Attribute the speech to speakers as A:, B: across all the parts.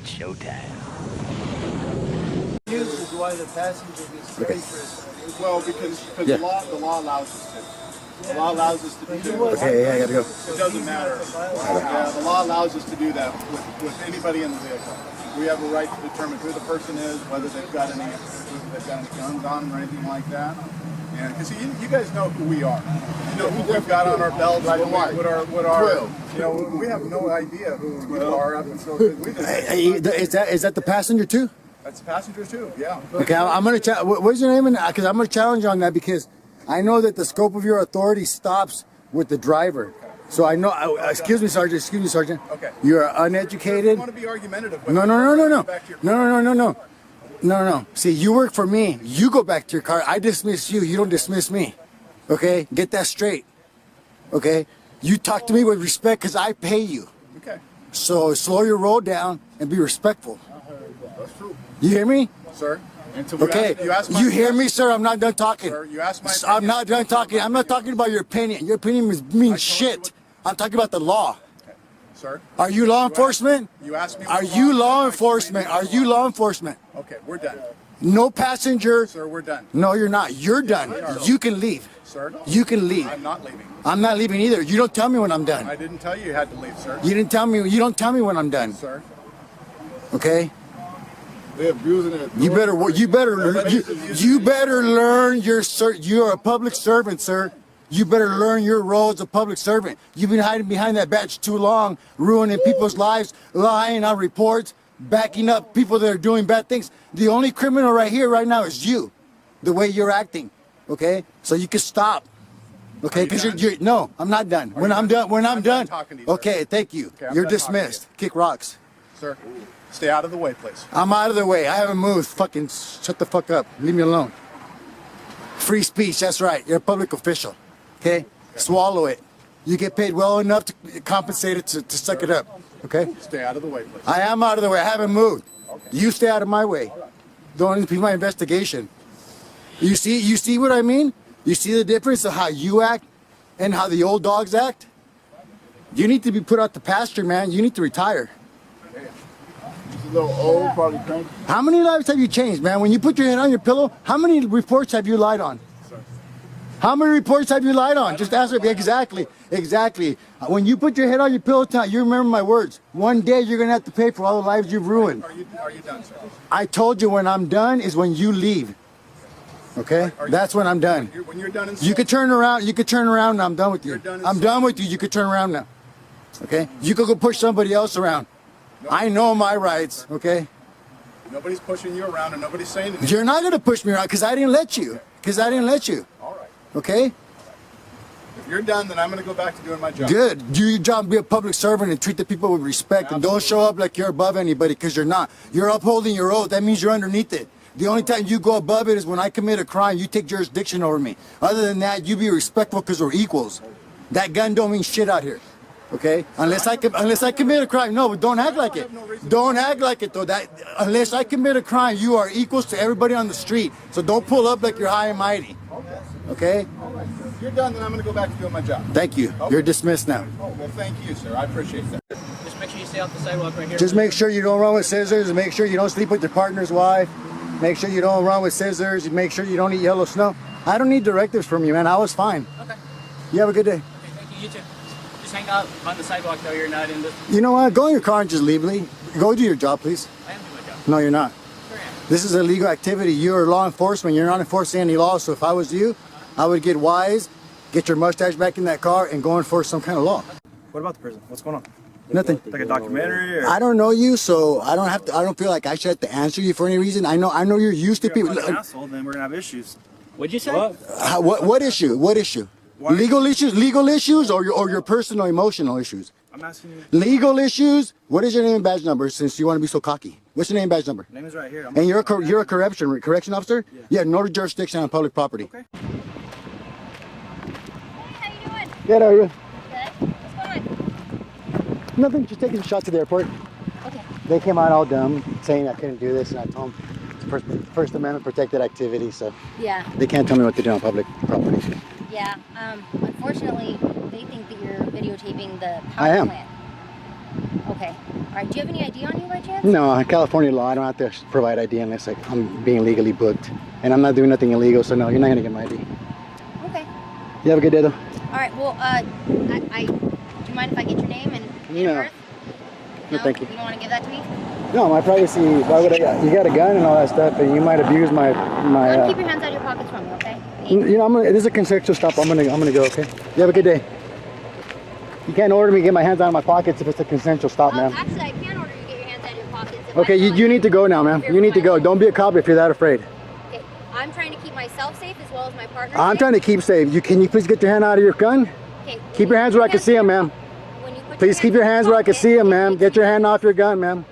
A: It's showtime.
B: Is why the passenger gets
C: Okay.
D: Well, because
C: Yeah.
D: the law allows us to. The law allows us to do that.
C: Okay, yeah, I gotta go.
D: It doesn't matter. Yeah, the law allows us to do that with anybody in the vehicle. We have a right to determine who the person is, whether they've got any guns on them or anything like that. And because you guys know who we are. You know who we've got on our belts, what our you know, we have no idea who we are up until we just.
C: Is that the passenger too?
D: That's passengers too, yeah.
C: Okay, I'm gonna what's your name? Because I'm gonna challenge you on that because I know that the scope of your authority stops with the driver. So I know. Excuse me, Sergeant. Excuse me, Sergeant.
D: Okay.
C: You are
D: I
C: uneducated.
D: want to be argumentative.
C: No. See, you work for me. You go back to your car. I dismiss you. You don't dismiss me. Okay? Get that straight. Okay? You talk to me with respect because I pay you.
D: Okay.
C: So slow your roll down and be respectful.
D: That's true.
C: You hear me?
D: Sir.
C: Okay. You hear me, sir? I'm not done talking.
D: Sir, you asked my
C: I'm not done talking. I'm not talking about your opinion. Your opinion means shit. I'm talking about the law.
D: Sir.
C: Are you law enforcement?
D: You asked me.
C: Are you law enforcement? Are you law enforcement?
D: Okay, we're done.
C: No passenger.
D: Sir, we're done.
C: No, you're not. You're done. You can leave.
D: Sir.
C: You can leave.
D: I'm not leaving.
C: I'm not leaving either. You don't tell me when I'm done.
D: I didn't tell you had to leave, sir.
C: You didn't tell me. You don't tell me when I'm done.
D: Sir.
C: Okay.
D: They're abusing it.
C: You better learn your you're a public servant, sir. You better learn your role as a public servant. You've been hiding behind that badge too long, ruining people's lives, lying on reports, backing up people that are doing bad things. The only criminal right here, right now, is you. The way you're acting. Okay, so you can stop. Okay, because you're no, I'm not done. When I'm done. Okay, thank you. You're dismissed. Kick rocks.
D: Sir, stay out of the way, please.
C: I'm out of the way. I haven't moved. Fucking shut the fuck up. Leave me alone. Free speech. That's right. You're a public official. Okay? Swallow it. You get paid well enough to compensate it to suck it up. Okay?
D: Stay out of the way, please.
C: I am out of the way. I haven't moved. You stay out of my way. Don't interfere my investigation. You see what I mean? You see the difference of how you act and how the old dogs act? You need to be put out the pasture, man. You need to retire.
D: He's a little old, probably cranky.
C: How many lives have you changed, man? When you put your head on your pillow, how many reports have you lied on? How many reports have you lied on? Just answer me. Exactly. When you put your head on your pillow tonight, you remember my words. One day you're going to have to pay for all the lives you've ruined.
D: Are you done, sir?
C: I told you when I'm done is when you leave. Okay? That's when I'm done.
D: When you're done,
C: You could turn around. You could turn around and I'm done with you. I'm done with you. You could turn around now. Okay? You could go push somebody else around. I know my rights. Okay?
D: Nobody's pushing you around and nobody's saying anything.
C: You're not going to push me around because I didn't let you.
D: All right.
C: Okay?
D: If you're done, then I'm going to go back to doing my job.
C: Good. Do your job, be a public servant and treat the people with respect. And don't show up like you're above anybody because you're not. You're upholding your oath. That means you're underneath it. The only time you go above it is when I commit a crime, you take jurisdiction over me. Other than that, you be respectful because we're equals. That gun don't mean shit out here. Okay? Unless I commit a crime. No, but don't act like it. Don't act like it though. Unless I commit a crime, you are equals to everybody on the street. So don't pull up like you're high and mighty. Okay?
D: If you're done, then I'm going to go back to doing my job.
C: Thank you.
D: Okay.
C: You're dismissed now.
D: Oh, well, thank you, sir. I appreciate that.
A: Just make sure you stay off the sidewalk right here.
C: Just make sure you don't run with scissors. Make sure you don't sleep with your partner's wife. Make sure you don't run with scissors. Make sure you don't eat yellow snow. I don't need directives from you, man. I was fine.
A: Okay.
C: You have a good day.
A: Okay, thank you. You too. Just hang out on the sidewalk though. You're not in the...
C: You know what? Go in your car and just leave. Go do your job, please.
A: I am doing my job.
C: No, you're not.
A: Sure am.
C: This is a legal activity. You're law enforcement. You're not enforcing any law. So if I was you, I would get wise, get your mustache back in that car, and go enforce some kind of law.
E: What about the prison? What's going on?
C: Nothing.
E: Like a documentary? Or?
C: I don't know you, so I don't feel like I should have to answer you for any reason. I know you're used to people.
E: If you're an asshole, then we're gonna have issues.
A: What'd you say?
C: What issue? What issue?
E: Why?
C: Legal issues, or your personal emotional issues?
E: I'm asking you.
C: Legal issues. What is your name and badge number? Since you want to be so cocky, what's your name and badge number?
E: Name is right here.
C: And you're a correction officer?
E: Yeah.
C: You have no jurisdiction on public property.
E: Okay.
F: How you doing?
C: Good, how are you?
F: Good. What's going on?
C: Nothing, just taking a shot to the airport.
F: Okay.
C: They came out all dumb, saying I couldn't do this, and I told them it's First Amendment protected activity, so
F: Yeah.
C: they can't tell me what to do on public property.
F: Yeah. Unfortunately, they think that you're videotaping the
C: I
F: power
C: am.
F: plant. Okay. All right. Do you have any ID on you by chance?
C: No, in California law, I don't have to provide ID unless like, I'm being legally booked. And I'm not doing nothing illegal, so no, you're not gonna get my ID.
F: Okay.
C: You have a good day though.
F: All right. Well, do you mind if I get your name and date
C: No.
F: of birth?
C: No, thank you.
F: You don't want to give that to me?
C: No, my privacy, why would I, you got a gun and all that stuff, and you might abuse my,
F: Keep your hands out of your pockets from me, okay?
C: you know, this is a consensual stop, I'm gonna go, okay? You have a good day. You can't order me to get my hands out of my pockets if it's a consensual stop, ma'am.
F: Actually, I can order you to get your hands out of your pockets. if
C: Okay,
F: I feel
C: you
F: like
C: need to go now, ma'am. You need to go. Don't be a cop if you're that afraid.
F: Okay. I'm trying to keep myself safe as well as my partner.
C: I'm
F: safe.
C: trying to keep safe. Can you please get your hand out of your gun?
F: Okay.
C: Keep your hands where I can see them, ma'am.
F: When you put
C: Please keep your hands where I can
F: pocket,
C: see them,
F: you
C: ma'am.
F: need
C: Get
F: to-
C: your hand off your gun, ma'am.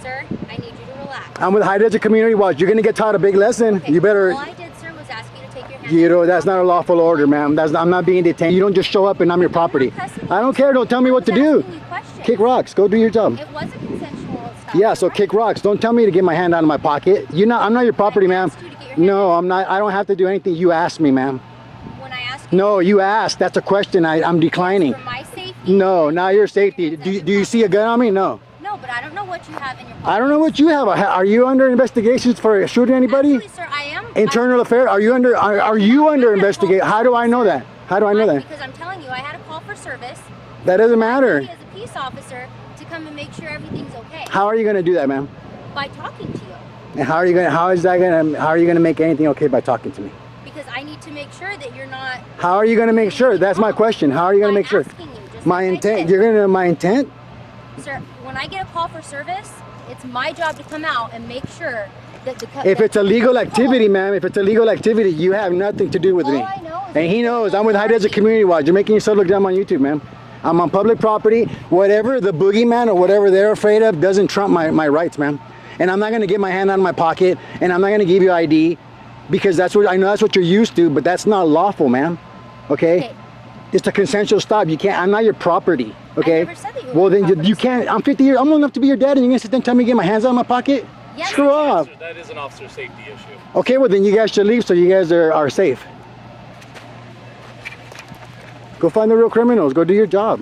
F: Sir, I need you to relax.
C: I'm with High Desert Community Watch. You're gonna get taught a big lesson.
F: Okay,
C: You better.
F: All I did, sir, was ask you to take your hands
C: You
F: out
C: know,
F: of
C: that's
F: your
C: not a lawful order, ma'am. I'm not being detained. You don't just show up and I'm your property.
F: pressing
C: I don't care. Don't tell me what to
F: I was
C: do.
F: asking you questions.
C: Kick rocks. Go do your job.
F: It was a consensual stop.
C: Yeah, so kick rocks. Don't tell me to get my hand out of my pocket. I'm not your property, ma'am.
F: asked you to get your hand
C: No, I'm not. I don't have to do anything. You asked me, ma'am.
F: When I asked you
C: No, you asked. That's a question. I'm declining.
F: for my safety.
C: No, not your safety. Do you see a gun on me? No.
F: No, but I don't know what you have in your pocket.
C: I don't know what you have. Are you under investigations for shooting anybody?
F: Actually, sir, I am.
C: Internal affairs? Are you under investigation? How do I know that? How do I know that?
F: Because I'm telling you, I had a call for service.
C: That doesn't matter.
F: As a peace officer to come and make sure everything's okay.
C: How are you going to do that, ma'am?
F: By talking to you.
C: And how are you going to make anything okay by talking to me?
F: Because I need to make sure that you're not.
C: How are you going to make sure? That's my question. How are you going to
F: by
C: make sure?
F: asking you, just
C: My
F: like I
C: intent.
F: did.
C: You're going to my intent?
F: Sir, when I get a call for service, it's my job to come out and make sure that the.
C: If it's a legal activity, ma'am, if it's a legal activity, you have nothing to do with
F: All
C: me.
F: I know is
C: And he
F: that
C: knows.
F: you're
C: I'm with High Desert Community Watch. You're making yourself look dumb on YouTube, ma'am. I'm on public property. Whatever the boogeyman or whatever they're afraid of doesn't trump my rights, ma'am. And I'm not going to get my hand out of my pocket, and I'm not going to give you ID because that's what you're used to, but that's not lawful, ma'am. Okay?
F: Okay.
C: It's a consensual stop. You can't. I'm not your property. Okay?
F: never said that you were
C: well,
F: my
C: then
F: property,
C: you can't. I'm 50 years. I'm old enough to be your dad, and you're going to sit there and tell me to get my hands out of my pocket?
F: Yes,
C: Screw off.
A: That is an officer safety issue.
C: Okay, well then you guys should leave so you guys are safe. Go find the real criminals. Go do your job.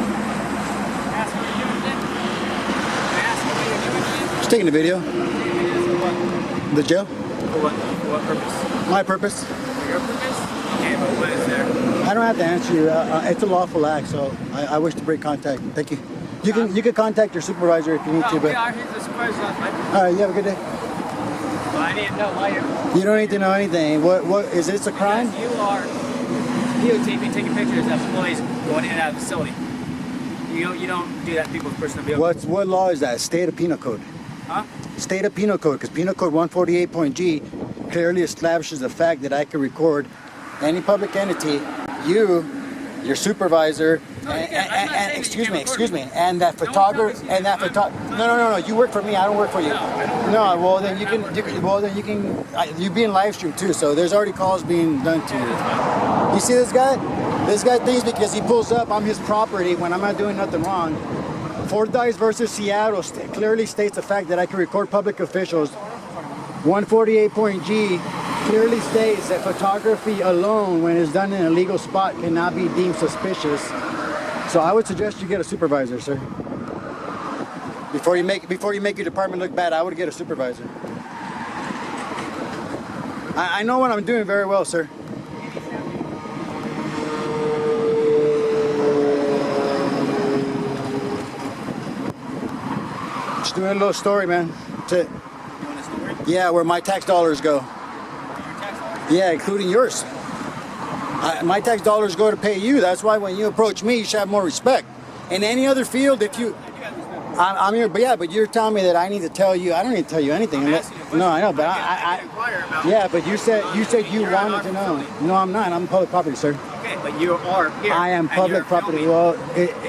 A: Ask what you're doing today. Ask what you're doing today.
C: Just taking the video. The jail.
A: For what purpose?
C: My purpose.
A: For your purpose? Okay, but what is there?
C: I don't have to answer you. It's a lawful act, so I wish to break contact. Thank you. You can contact your supervisor if you need
A: No,
C: to,
A: we
C: but
A: are here to supervise us.
C: all right. You have a good day.
A: But I need to know why you're.
C: You don't need to know anything. What is this a crime?
A: Because you are videotaping, taking pictures of employees going in and out of the facility. You don't do that to people's personal vehicles.
C: What law is that? State of Penal Code.
A: Huh?
C: State of Penal Code, because Penal Code 148.g clearly establishes the fact that I can record any public entity, your supervisor,
A: No, you can't. I'm not saying that you
C: excuse
A: can't
C: me,
A: record
C: excuse
A: me.
C: me, and that
A: No one
C: photographer,
A: promised you.
C: No. You work for me. I don't work for you.
A: No, I don't work
C: No, well then you can. You being live streamed too, so there's already calls being done to you. You see this guy? This guy thinks because he pulls up on his property when I'm not doing nothing wrong. Fordyce versus Seattle clearly states the fact that I can record public officials. 148.g clearly states that photography alone, when it's done in a legal spot, cannot be deemed suspicious. So I would suggest you get a supervisor, sir. Before you make your department look bad, I would get a supervisor. I know what I'm doing very well, sir. Just doing a little story, man. That's it.
A: Doing a story?
C: Yeah, where my tax dollars go.
A: Your tax dollars?
C: Yeah, including yours. My tax dollars go to pay you. That's why when you approach me, you should have more respect. In any other field, if you, I'm here, but yeah, but you're telling me that I need to tell you. I don't need to tell you anything.
A: I'm asking you a question.
C: No, I know, but
A: I can inquire about.
C: yeah, but you said you
A: You're on
C: wanted to
A: our
C: know.
A: facility.
C: No, I'm not. I'm public property, sir.
A: Okay, but you are here.
C: I am
A: and you're
C: public property.
A: filming.
C: Well,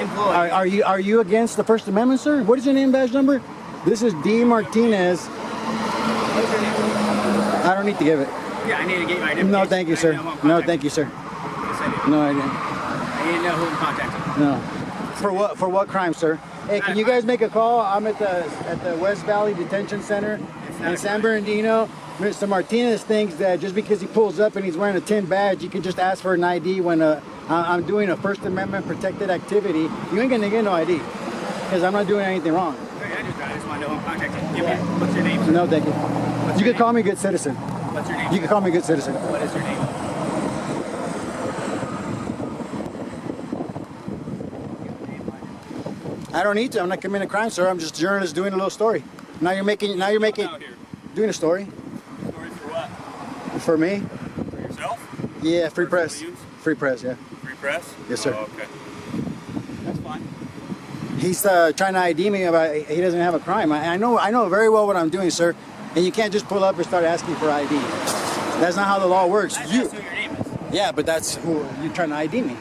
A: employee.
C: are you against the First Amendment, sir? What is your name badge number? This is D. Martinez.
A: What's your name?
C: I don't need to give it.
A: Yeah, I need to get my identification.
C: No, thank you, sir.
A: I know who I'm
C: No,
A: contacting.
C: thank you, sir.
A: Yes, I do.
C: No, I didn't.
A: I need to know who I'm contacting.
C: No. For what crime, sir? Hey, can you guys make a call? I'm at the West Valley Detention Center in San Bernardino. Mr. Martinez thinks that just because he pulls up and he's wearing a tin badge, you can just ask for an ID when I'm doing a First Amendment protected activity. You ain't gonna get no ID because I'm not doing anything wrong.
A: I just want to know who I'm contacting. Give me, what's your name?
C: No, thank you. You can call me good citizen.
A: What's your name?
C: You can call me good citizen.
A: What is your name?
C: I don't need to. I'm not committing a crime, sir. I'm just a journalist doing a little story. Now you're making
A: Out here.
C: doing a story
A: Story for what?
C: for me.
A: For yourself?
C: Yeah, free press.
A: Personal use?
C: Free press, yeah.
A: Free press?
C: Yes, sir.
A: Oh, okay. That's fine.
C: He's trying to ID me about he doesn't have a crime. I know very well what I'm doing, sir. And you can't just pull up and start asking for ID. That's not how the law works.
A: That's who your name is.
C: Yeah, but that's who you're trying to ID me.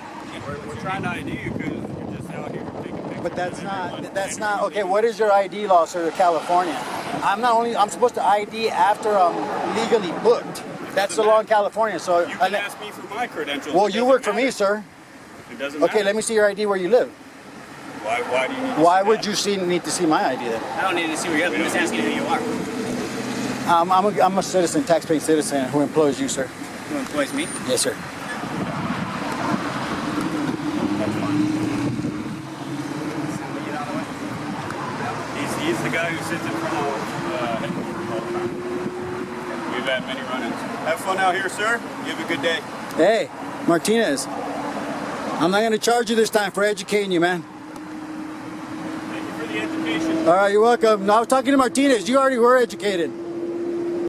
G: We're trying to ID you because you're just out here taking pictures.
C: But that's not okay. What is your ID law, sir, California? I'm supposed to ID after I'm legally booked. That's the law in California. So
G: You can ask me for my credentials.
C: well,
G: It
C: you
G: doesn't
C: work for me,
G: matter.
C: sir.
G: It doesn't
C: Okay,
G: matter.
C: let me see your ID where you live.
G: Why do you need to
C: Why
G: see
C: would
G: that?
C: you need to see my ID then?
A: I don't need to see where you're at. I'm just asking who you are.
C: I'm a citizen, taxpaying citizen who employs you, sir.
A: Who employs me?
C: Yes, sir.
G: He's the guy who sits in front of headquarters all the time. We've had many run-ins. Have fun out here, sir. You have a good day.
C: Hey, Martinez. I'm not going to charge you this time for educating you, man.
G: Thank you for the education.
C: All right, you're welcome. No, I was talking to Martinez. You already were educated.